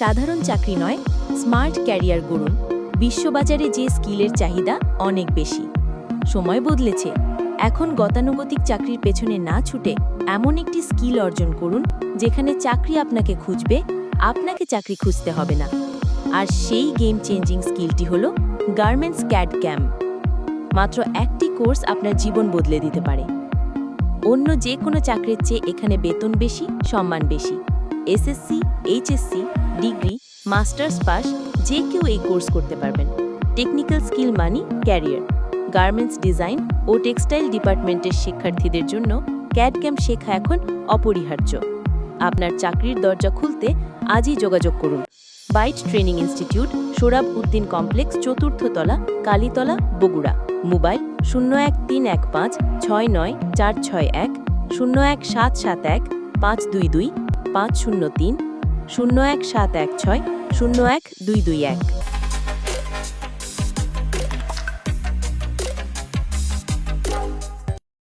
সাধারণ চাকরি নয়, স্মার্ট ক্যারিয়ার গড়ুন। বিশ্ববাজারে যে স্কিলের চাহিদা অনেক বেশি। সময় বদলেছে, এখন গতানুগতিক চাকরির পেছনে না ছুটে এমন একটি স্কিল অর্জন করুন যেখানে চাকরি আপনাকে খুঁজবে, আপনাকে চাকরি খুঁজতে হবে না। আর সেই গেম চেঞ্জিং স্কিলটি হলো গার্মেন্টস ক্যাড ক্যাম। মাত্র একটি কোর্স আপনার জীবন বদলে দিতে পারে। অন্য যে কোনো চাকরির চেয়ে এখানে বেতন বেশি, সম্মান বেশি। SSC, HSC, degree, masters pass যে কেউ এই কোর্স করতে পারবেন। টেকনিক্যাল স্কিল মানি ক্যারিয়ার। গার্মেন্টস ডিজাইন ও টেক্সটাইল ডিপার্টমেন্টের শিক্ষার্থীদের জন্য ক্যাড ক্যাম শেখা এখন অপরিহার্য। আপনার চাকরির দরজা খুলতে আজই যোগাযোগ করুন। Byte training institute, Sohrab Uddin complex, ৪র্থ তলা, কালীতলা, বগুড়া। মোবাইল 01771694461, 01771522503, 01716 01221।